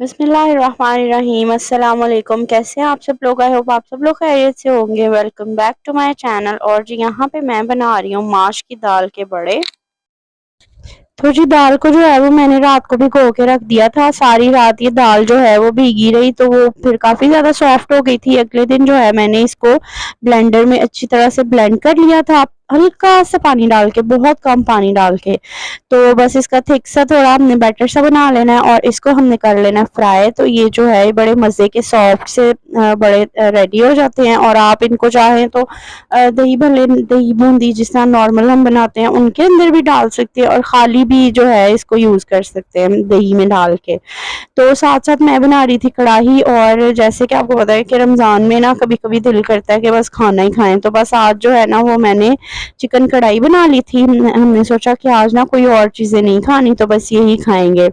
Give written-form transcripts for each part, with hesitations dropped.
बिस्मिल्लाहिर्रहमानिर्रहीम। अस्सलाम वालेकुम। कैसे हैं आप सब लोग? आई होप आप सब लोग खैरियत से होंगे। Welcome back to my channel. और जी यहाँ पे मैं बना रही हूँ माश की दाल के बड़े। तो जी दाल को जो है वो मैंने रात को भिगो के रख दिया था। सारी रात ये दाल जो है वो भीगी रही, तो वो फिर काफ़ी ज़्यादा सॉफ्ट हो गई थी। अगले दिन जो है मैंने इसको ब्लेंडर में अच्छी तरह से ब्लेंड कर लिया था, हल्का सा पानी डाल के, बहुत कम पानी डाल के। तो बस इसका थिक सा थोड़ा हमने बैटर सा बना लेना है और इसको हमने कर लेना है फ्राई। तो ये जो है बड़े मज़े के सॉफ्ट से बड़े रेडी हो जाते हैं। और आप इनको चाहें तो दही भल्ले, दही बूंदी जिस तरह नॉर्मल हम बनाते हैं उनके अंदर भी डाल सकते हैं, और खाली भी जो है इसको यूज़ कर सकते हैं दही में डाल के। तो साथ साथ मैं बना रही थी कढ़ाई। और जैसे कि आपको पता है कि रमज़ान में ना कभी कभी दिल करता है कि बस खाना ही खाएं, तो बस आज जो है ना वो मैंने चिकन कढ़ाई बना ली थी। हमने सोचा कि आज ना कोई और चीज़ें नहीं खानी, तो बस यही खाएंगे।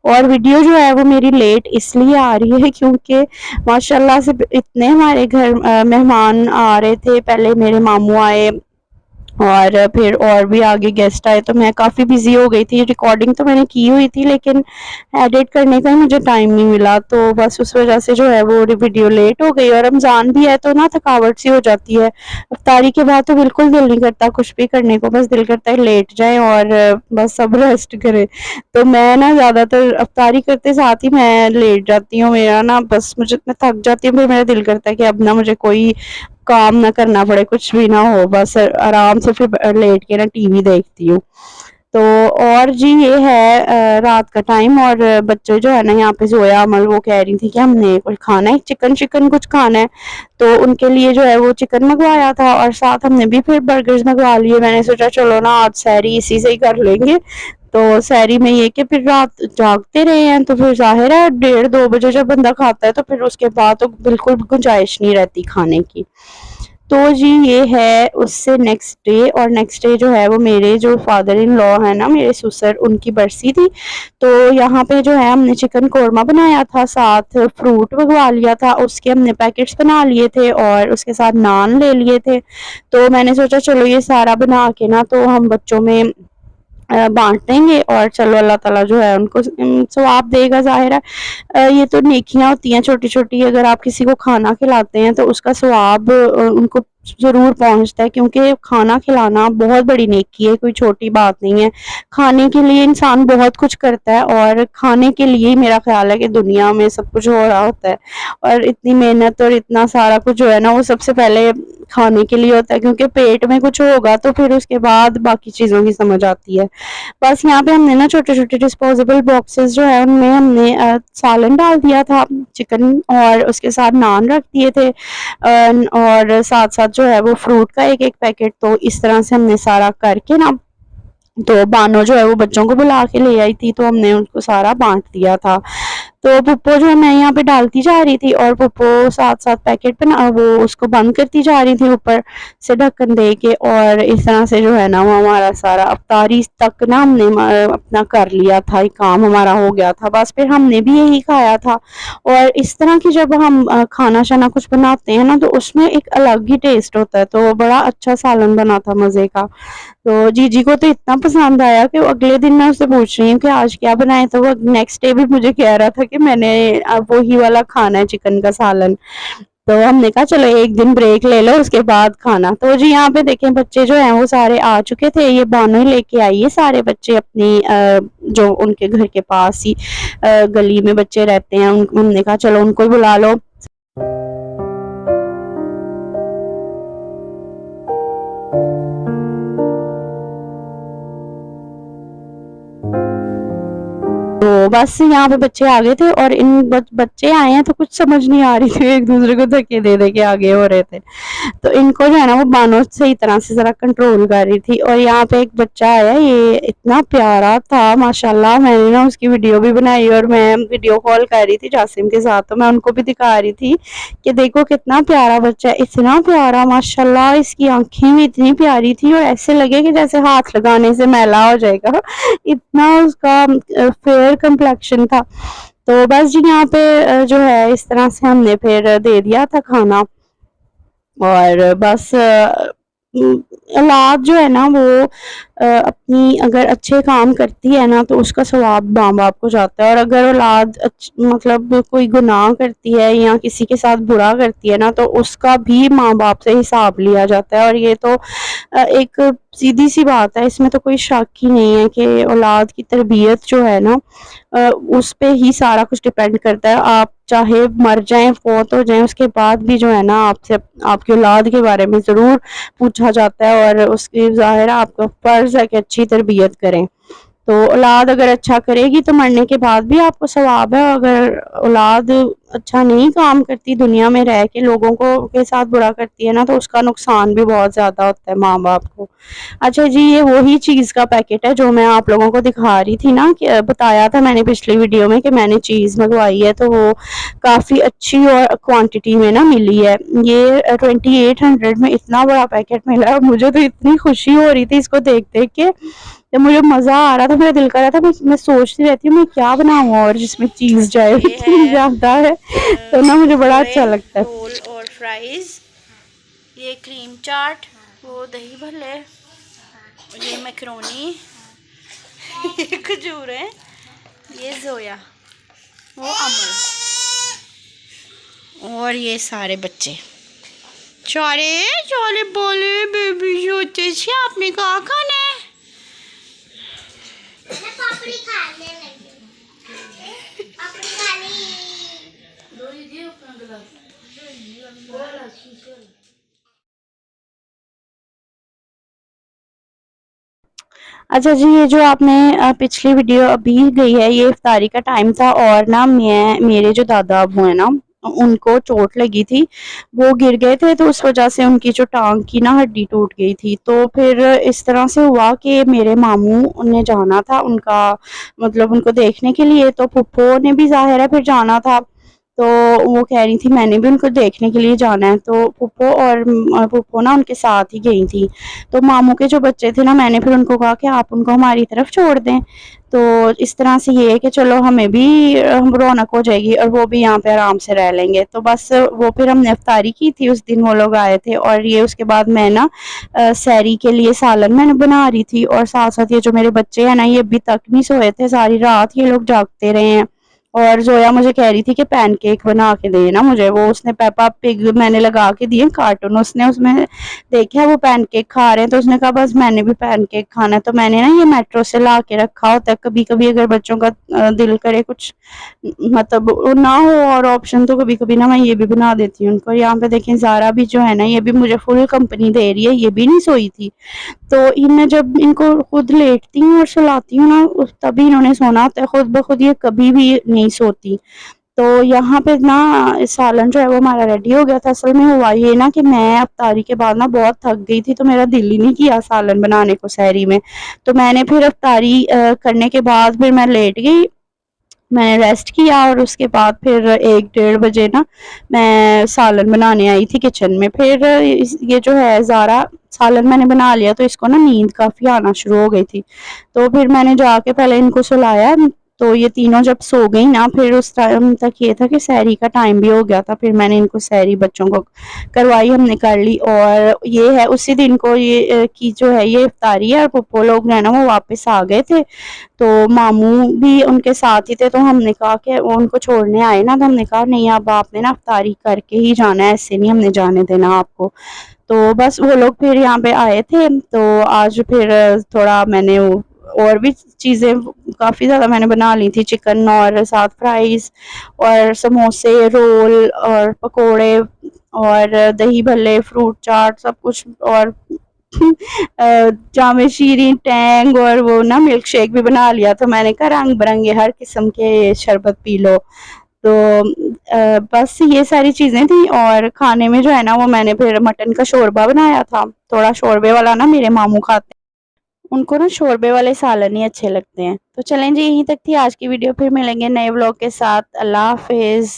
और वीडियो जो है वो मेरी लेट इसलिए आ रही है क्योंकि माशाल्लाह से इतने हमारे घर मेहमान आ रहे थे। पहले मेरे मामू आए और फिर और भी आगे गेस्ट आए, तो मैं काफ़ी बिजी हो गई थी। रिकॉर्डिंग तो मैंने की हुई थी लेकिन एडिट करने का ही मुझे टाइम नहीं मिला, तो बस उस वजह से जो है वो वीडियो लेट हो गई। और रमज़ान भी है तो ना थकावट सी हो जाती है। इफ्तारी के बाद तो बिल्कुल दिल नहीं करता कुछ भी करने को, बस दिल करता है लेट जाएं और बस सब रेस्ट करें। तो मैं ना ज़्यादातर इफ्तारी करते साथ ही मैं लेट जाती हूँ। मेरा ना बस मुझे, मैं थक जाती हूँ, फिर मेरा दिल करता है कि अब ना मुझे कोई काम ना करना पड़े, कुछ भी ना हो, बस आराम से फिर लेट के ना टीवी देखती हूँ। तो और जी ये है रात का टाइम। और बच्चे जो है ना यहाँ पे जोया अमल वो कह रही थी कि हमने कुछ खाना है, चिकन चिकन कुछ खाना है। तो उनके लिए जो है वो चिकन मंगवाया था और साथ हमने भी फिर बर्गर्स मंगवा लिए। मैंने सोचा चलो ना आज सैरी इसी से ही कर लेंगे। तो सैरी में ये कि फिर रात जागते रहे हैं, तो फिर जाहिर है 1:30-2 बजे जब बंदा खाता है तो फिर उसके बाद तो बिल्कुल गुंजाइश नहीं रहती खाने की। तो जी ये है उससे नेक्स्ट डे। और नेक्स्ट डे जो है वो मेरे जो फादर इन लॉ है ना, मेरे ससुर, उनकी बरसी थी। तो यहाँ पे जो है हमने चिकन कोरमा बनाया था, साथ फ्रूट मंगवा लिया था, उसके हमने पैकेट्स बना लिए थे और उसके साथ नान ले लिए थे। तो मैंने सोचा चलो ये सारा बना के ना तो हम बच्चों में बांट देंगे, और चलो अल्लाह ताला जो है उनको सवाब देगा। ज़ाहिर है ये तो नेकियां होती हैं छोटी छोटी, अगर आप किसी को खाना खिलाते हैं तो उसका सवाब उनको ज़रूर पहुंचता है, क्योंकि खाना खिलाना बहुत बड़ी नेकी है, कोई छोटी बात नहीं है। खाने के लिए इंसान बहुत कुछ करता है, और खाने के लिए ही मेरा ख्याल है कि दुनिया में सब कुछ हो रहा होता है। और इतनी मेहनत और इतना सारा कुछ जो है ना वो सबसे पहले खाने के लिए होता है, क्योंकि पेट में कुछ होगा तो फिर उसके बाद बाकी चीज़ों की समझ आती है। बस यहाँ पे हमने ना छोटे-छोटे डिस्पोजेबल बॉक्सेस जो है उनमें हमने सालन डाल दिया था, चिकन, और उसके साथ नान रख दिए थे, और साथ-साथ जो है वो फ्रूट का एक-एक पैकेट। तो इस तरह से हमने सारा करके ना, तो बानो जो है वो बच्चों को बुला के ले आई थी, तो हमने उनको सारा बाँट दिया था। तो पुप्पो जो है मैं यहाँ पे डालती जा रही थी और पुप्पो साथ-साथ पैकेट बना वो उसको बंद करती जा रही थी ऊपर से ढक्कन दे के। और इस तरह से जो है ना वो हमारा सारा इफ्तारी तक ना हमने अपना कर लिया था, ये काम हमारा हो गया था। बस फिर हमने भी यही खाया था। और इस तरह की जब हम खाना-शाना कुछ बनाते हैं ना तो उसमें एक अलग ही टेस्ट होता है। तो बड़ा अच्छा सालन बना था मज़े का। तो जीजी को तो इतना पसंद आया कि वो अगले दिन मैं उससे पूछ रही हूँ कि आज क्या बनाए, तो वो नेक्स्ट डे भी मुझे कह रहा था कि मैंने अब वही वाला खाना है, चिकन का सालन। तो हमने कहा चलो एक दिन ब्रेक ले लो उसके बाद खाना। तो जी यहाँ पे देखें बच्चे जो हैं वो सारे आ चुके थे, ये बानो ही लेके आई है सारे बच्चे अपनी जो उनके घर के पास ही गली में बच्चे रहते हैं, हमने कहा चलो उनको ही बुला लो। तो बस यहाँ पे बच्चे आ गए थे और इन बच्चे आए हैं तो कुछ समझ नहीं आ रही थी, एक दूसरे को धक्के दे दे के आगे हो रहे थे। तो इनको जो है ना वो बानो सही तरह से ज़रा कंट्रोल कर रही थी। और यहाँ पे एक बच्चा आया, ये इतना प्यारा था माशाल्लाह। मैंने ना उसकी वीडियो भी बनाई और मैं वीडियो कॉल कर रही थी जासिम के साथ, तो मैं उनको भी दिखा रही थी कि देखो कितना प्यारा बच्चा है, इतना प्यारा माशाल्लाह। इसकी आंखें भी इतनी प्यारी थी और ऐसे लगे कि जैसे हाथ लगाने से मैला हो जाएगा, इतना उसका फेयर कंप्लेक्शन था। तो बस जी यहाँ पे जो है इस तरह से हमने फिर दे दिया था खाना। और बस औलाद जो है ना वो अपनी अगर अच्छे काम करती है ना तो उसका सवाब माँ बाप को जाता है, और अगर औलाद मतलब कोई गुनाह करती है या किसी के साथ बुरा करती है ना तो उसका भी माँ बाप से हिसाब लिया जाता है। और ये तो एक सीधी सी बात है, इसमें तो कोई शक ही नहीं है कि औलाद की तरबियत जो है ना उस पे ही सारा कुछ डिपेंड करता है। आप चाहे मर जाएं, फौत हो जाएं, उसके बाद भी जो है ना आपसे आपकी औलाद के बारे में ज़रूर पूछा जाता है, और उसकी ज़ाहिर है आपका फ़र्ज़ है कि अच्छी तरबियत करें। तो औलाद अगर अच्छा करेगी तो मरने के बाद भी आपको सवाब है, अगर औलाद अच्छा नहीं काम करती, दुनिया में रह के लोगों को के साथ बुरा करती है ना तो उसका नुकसान भी बहुत ज़्यादा होता है माँ बाप को। अच्छा जी, ये वही चीज़ का पैकेट है जो मैं आप लोगों को दिखा रही थी ना, कि बताया था मैंने पिछली वीडियो में कि मैंने चीज़ मंगवाई है, तो वो काफ़ी अच्छी और क्वांटिटी में ना मिली है। ये 2800 में इतना बड़ा पैकेट मिला है, मुझे तो इतनी खुशी हो रही थी इसको देख देख के, जब मुझे मज़ा आ रहा था, मेरा दिल कर रहा था मैं सोचती रहती हूँ मैं क्या बनाऊँ और जिसमें चीज़ जाए, इतनी ज़्यादा है तो ना मुझे बड़ा अच्छा लगता है। रोल और फ्राइज़, ये क्रीम चाट, वो दही भल्ले, ये मैक्रोनी, ये खजूर है, ये जोया, वो अमल, और ये सारे बच्चे चारे चारे बोले बेबी सोचे से आपने कहा खाना है। मैं पापड़ी खाने लगी। पापड़ी खानी। दो ही दियो अपना गिलास। अच्छा जी, ये जो आपने पिछली वीडियो अभी गई है ये इफ्तारी का टाइम था, और ना मैं मेरे जो दादा अबू हैं ना उनको चोट लगी थी, वो गिर गए थे तो उस वजह से उनकी जो टांग की ना हड्डी टूट गई थी। तो फिर इस तरह से हुआ कि मेरे मामू ने जाना था उनका मतलब उनको देखने के लिए, तो फुप्पो ने भी ज़ाहिर है फिर जाना था, तो वो कह रही थी मैंने भी उनको देखने के लिए जाना है, तो फुप्पो और फुप्पो ना उनके साथ ही गई थी। तो मामू के जो बच्चे थे ना मैंने फिर उनको कहा कि आप उनको हमारी तरफ छोड़ दें, तो इस तरह से ये है कि चलो हमें भी रौनक हो जाएगी और वो भी यहाँ पे आराम से रह लेंगे। तो बस वो फिर हमने इफ्तारी की थी उस दिन, वो लोग आए थे, और ये उसके बाद मैं ना सहरी के लिए सालन मैंने बना रही थी, और साथ साथ ये जो मेरे बच्चे हैं ना ये अभी तक नहीं सोए थे, सारी रात ये लोग जागते रहे हैं। और जोया मुझे कह रही थी कि पैनकेक बना के देना मुझे, वो उसने पेपा पिग मैंने लगा के दिए कार्टून, उसने उसमें देखा वो पैनकेक खा रहे हैं तो उसने कहा बस मैंने भी पैनकेक खाना है। तो मैंने ना ये मेट्रो से ला के रखा होता है, कभी कभी अगर बच्चों का दिल करे कुछ मतलब ना हो और ऑप्शन, तो कभी कभी ना मैं ये भी बना देती हूँ उनको। यहाँ पे देखें ज़ारा भी जो है ना ये भी मुझे फुल कंपनी दे रही है, ये भी नहीं सोई थी, तो मैं जब इनको खुद लेटती हूँ और सुलाती हूँ ना तभी इन्होंने सोना होता है, खुद ब खुद ये कभी भी नहीं सोती। तो यहाँ पे ना सालन जो है वो हमारा रेडी हो गया था। असल में हुआ ये ना कि मैं अफ्तारी के बाद ना बहुत थक गई थी, तो मेरा दिल ही नहीं किया सालन बनाने को सहरी में, तो मैंने फिर अफ्तारी करने के बाद फिर मैं लेट गई, मैंने रेस्ट किया, और उसके बाद फिर 1 डेढ़ बजे ना मैं सालन बनाने आई थी किचन में। फिर ये जो है ज़ारा सालन मैंने बना लिया तो इसको ना नींद काफ़ी आना शुरू हो गई थी, तो फिर मैंने जाके पहले इनको सुलाया, तो ये तीनों जब सो गई ना फिर उस टाइम तक ये था कि सहरी का टाइम भी हो गया था, फिर मैंने इनको सहरी बच्चों को करवाई, हमने कर ली। और ये है उसी दिन को ये की जो है ये इफ्तारी है, और पप्पो लोग ना वो वापस आ गए थे, तो मामू भी उनके साथ ही थे, तो हमने कहा कि वो उनको छोड़ने आए ना, तो हमने कहा नहीं अब आपने ना अफ्तारी करके ही जाना है, ऐसे नहीं हमने जाने देना आपको। तो बस वो लोग फिर यहाँ पे आए थे, तो आज फिर थोड़ा मैंने और भी चीज़ें काफ़ी ज़्यादा मैंने बना ली थी, चिकन और साथ फ्राइज़ और समोसे, रोल और पकोड़े और दही भल्ले, फ्रूट चाट सब कुछ, और जामे शीरी टैंग, और वो ना मिल्क शेक भी बना लिया, तो मैंने कहा रंग बिरंगे हर किस्म के शरबत पी लो। तो बस ये सारी चीज़ें थी, और खाने में जो है ना वो मैंने फिर मटन का शोरबा बनाया था, थोड़ा शोरबे वाला ना मेरे मामू खाते हैं, उनको ना शोरबे वाले सालन ही अच्छे लगते हैं। तो चलें जी, यहीं तक थी आज की वीडियो, फिर मिलेंगे नए व्लॉग के साथ। अल्लाह हाफिज़।